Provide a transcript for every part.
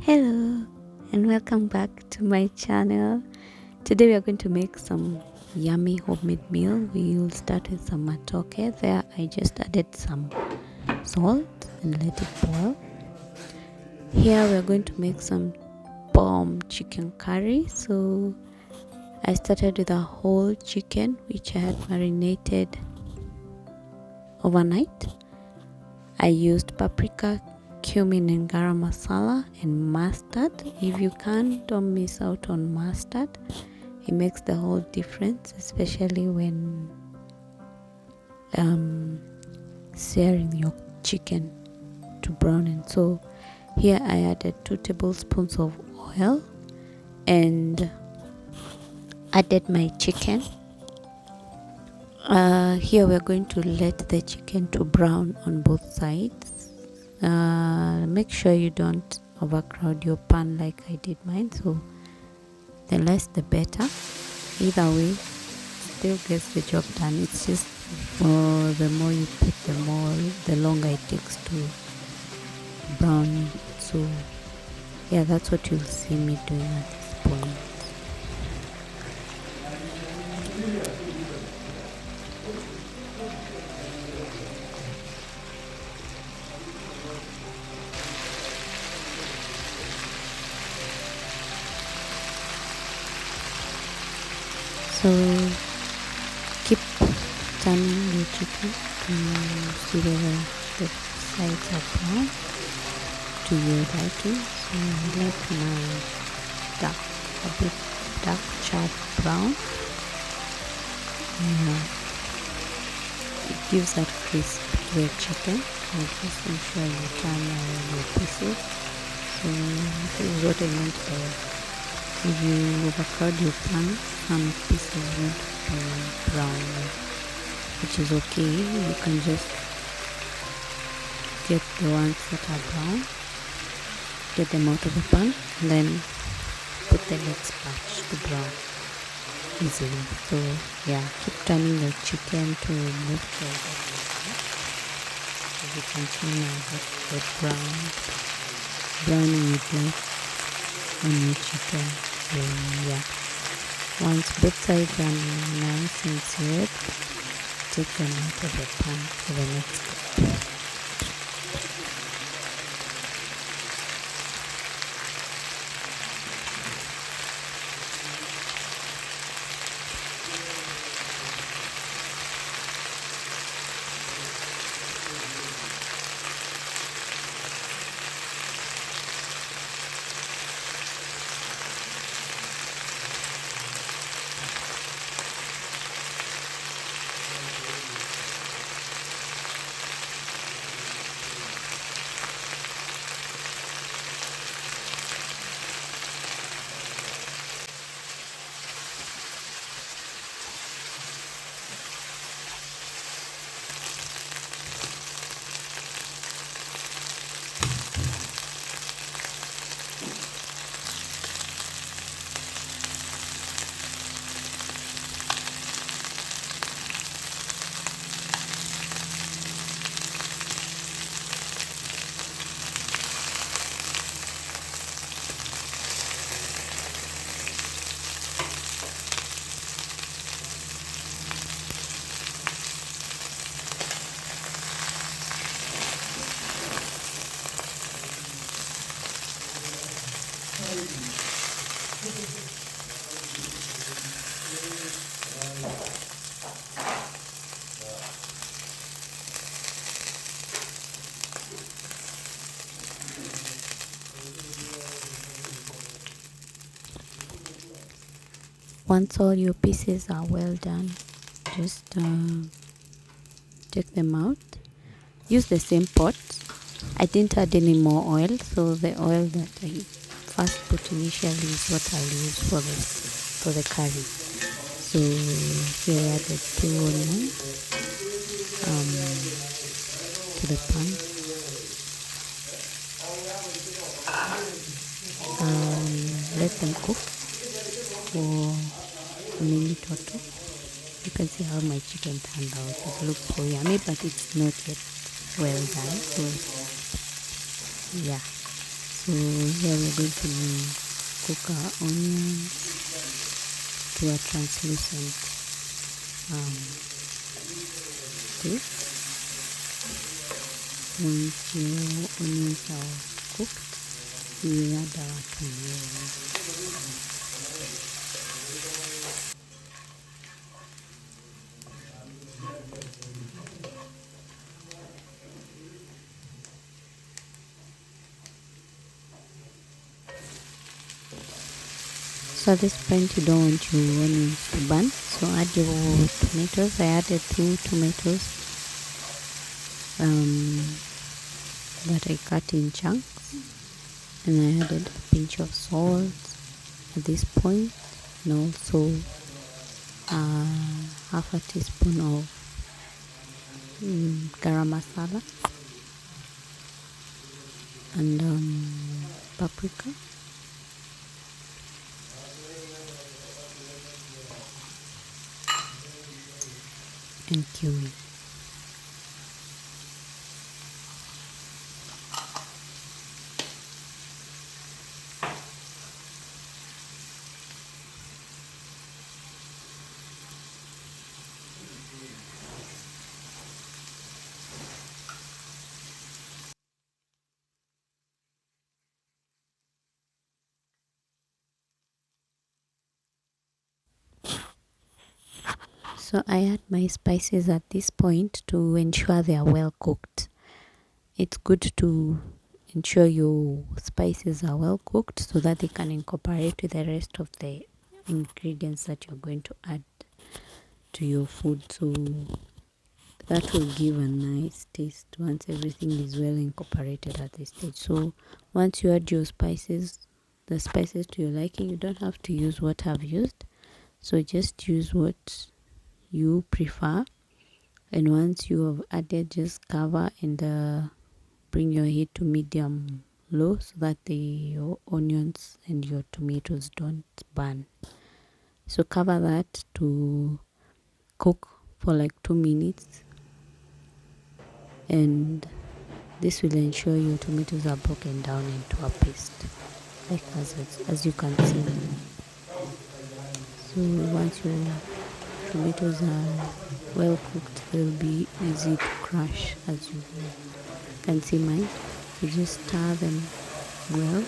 Hello and welcome back to my channel. Today we are going to make some yummy homemade meal. We'll start with some matoke. There I just added some salt and let it boil. Here we are going to make some bomb chicken curry. So I started with a whole chicken which I had marinated overnight. I used paprika, cumin and garam masala and mustard. If you can, don't miss out on mustard. It makes the whole difference, especially when searing your chicken to browning. So here I added 2 tablespoons of oil and added my chicken. Here we're going to let the chicken to brown on both sides. Make sure you don't overcrowd your pan like I did mine, so the less the better. Either way still gets the job done. It's just the more you put, the longer it takes to brown. So yeah, that's what you'll see me doing at this point. So keep turning the chicken to see whether the sides are brown to your liking. So I like my a bit dark charred brown. Yeah, it gives that crisp to the chicken. So just ensure you turn your pieces. So this is what I meant by if you overcrowd your pan, some pieces won't be brown, which is okay. You can just get the ones that are brown, get them out of the pan, and then put the next batch to brown easily. So yeah, keep turning the chicken to move closer to the as you can see now the browning is like on your chicken. So yeah, once both sides are nice and seared, take them out of the pan for the next step. Once all your pieces are well done, just take them out. Use the same pot. I didn't add any more oil, so the oil that I first put initially is what I'll use for the curry. So here I added 2 onions to the pan. Let them cook for a minute or two. You can see how my chicken turned out. It looks so yummy, but it's not yet well done. So yeah, so So here we're going to cook our onions to a translucent state. Once your onions are cooked, we add our tomatoes. So at this point you don't want your onions to burn, so add your tomatoes. I added 2 tomatoes that I cut in chunks, and I added a pinch of salt at this point, and also half a teaspoon of garam masala and paprika. And cumin. So I add my spices at this point to ensure they are well cooked. It's good to ensure your spices are well cooked so that they can incorporate with the rest of the ingredients that you're going to add to your food. So that will give a nice taste once everything is well incorporated at this stage. So once you add your spices, the spices to your liking, you don't have to use what I've used. So just use what you prefer, and once you have added, just cover and bring your heat to medium low so that your onions and your tomatoes don't burn. So cover that to cook for like 2 minutes, and this will ensure your tomatoes are broken down into a paste, like as you can see. So once your tomatoes are well cooked, they'll be easy to crush, as you can see mine. So just stir them well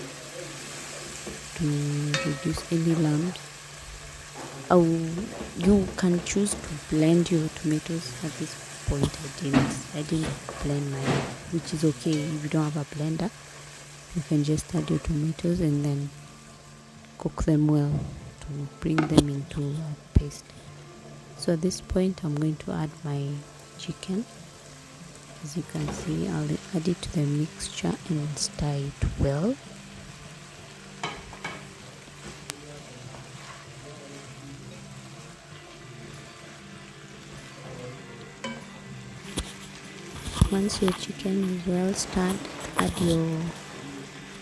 to reduce any lumps. Oh, you can choose to blend your tomatoes. At this point I didn't blend mine, which is okay. If you don't have a blender, you can just add your tomatoes and then cook them well to bring them into a paste. So at this point I'm going to add my chicken. As you can see, I'll add it to the mixture and stir it well. Once your chicken is well stirred, add your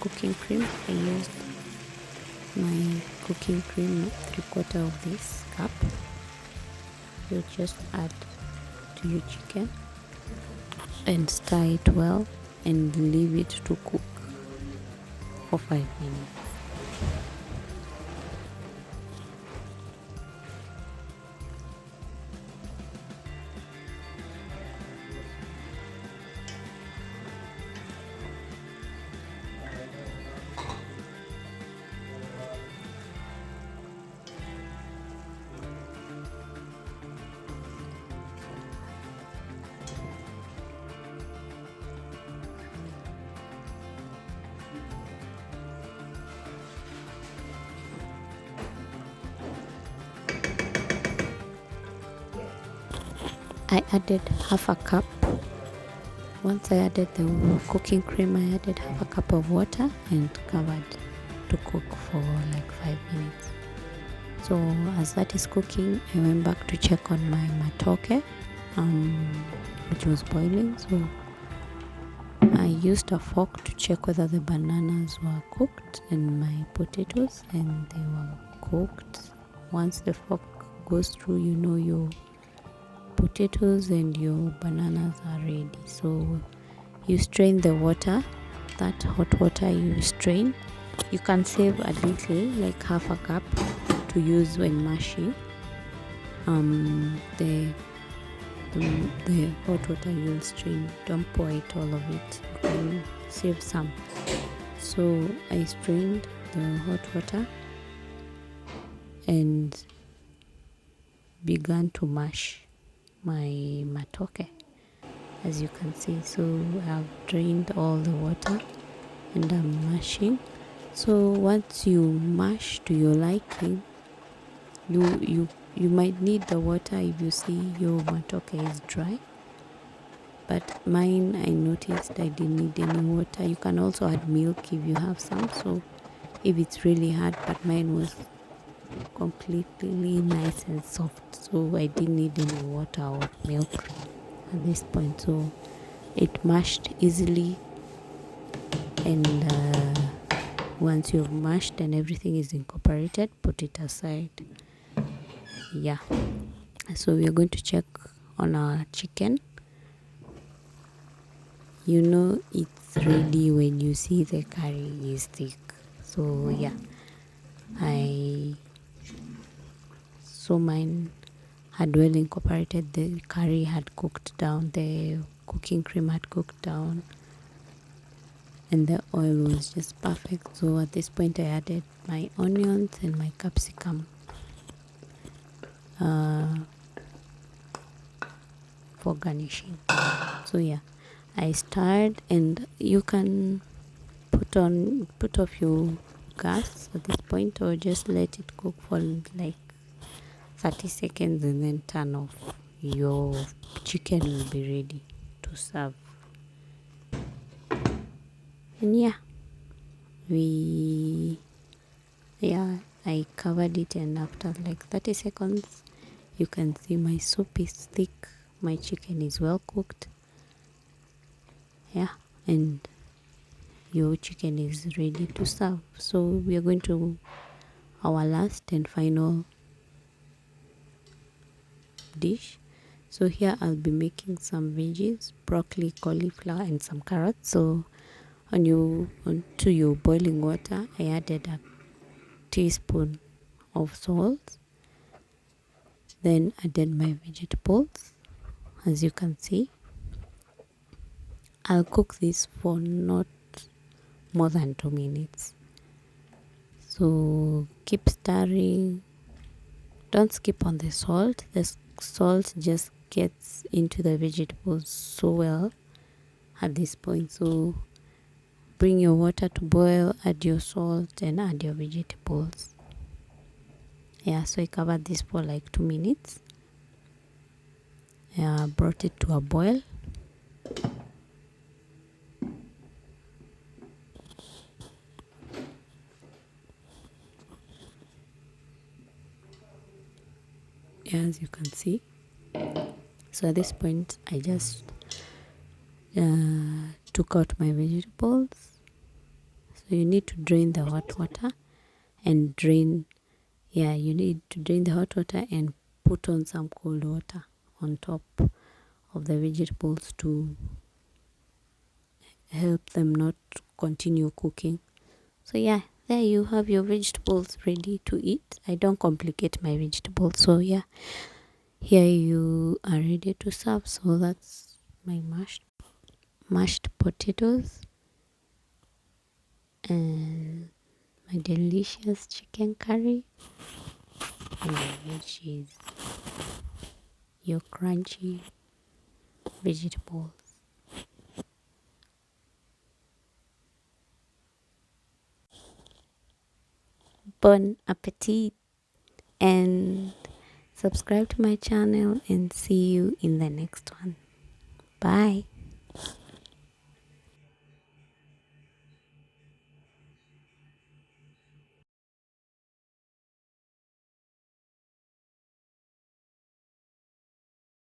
cooking cream. I used my cooking cream 3/4 of this cup. You just add to your chicken and stir it well and leave it to cook for 5 minutes. I added half a cup. Once I added the cooking cream, I added half a cup of water and covered to cook for like 5 minutes. So as that is cooking, I went back to check on my matoke, which was boiling. So I used a fork to check whether the bananas were cooked and my potatoes, and they were cooked. Once the fork goes through, you know your potatoes and your bananas are ready. So you strain the water that hot water, you strain. You can save a little, like half a cup, to use when mashing. The hot water you'll strain, don't pour it all of it, you can save some. So I strained the hot water and began to mash my matoke, as you can see. So I've drained all the water and I'm mashing. So once you mash to your liking, you might need the water if you see your matoke is dry, but mine, I noticed I didn't need any water. You can also add milk if you have some, so if it's really hard, but mine was completely nice and soft, so I didn't need any water or milk at this point. So it mashed easily, and once you've mashed and everything is incorporated, put it aside. Yeah, so we are going to check on our chicken. You know it's ready when you see the curry is thick. So yeah, I saw mine had well incorporated. The curry had cooked down, the cooking cream had cooked down, and the oil was just perfect. So at this point I added my onions and my capsicum for garnishing. So yeah, I stirred, and you can put off your gas at this point, or just let it cook for like 30 seconds and then turn off. Your chicken will be ready to serve. And I covered it, and after like 30 seconds you can see my soup is thick, my chicken is well cooked. Yeah, and your chicken is ready to serve. So we are going to our last and final dish. So here I'll be making some veggies, broccoli, cauliflower, and some carrots. So onto your boiling water, I added a teaspoon of salt, then added my vegetables. As you can see, I'll cook this for not more than 2 minutes. So keep stirring. Don't skip on the salt. The salt just gets into the vegetables so well at this point. So bring your water to boil, add your salt, and add your vegetables. Yeah, so I covered this for like 2 minutes. Brought it to a boil. As you can see. So at this point, I just took out my vegetables. So you need to drain the hot water and you need to drain the hot water and put on some cold water on top of the vegetables to help them not continue cooking. So yeah, there you have your vegetables ready to eat. I don't complicate my vegetables. So yeah, here you are ready to serve. So that's my mashed potatoes and my delicious chicken curry, and which is your crunchy vegetables. Bon appetit, and subscribe to my channel, and see you in the next one. Bye.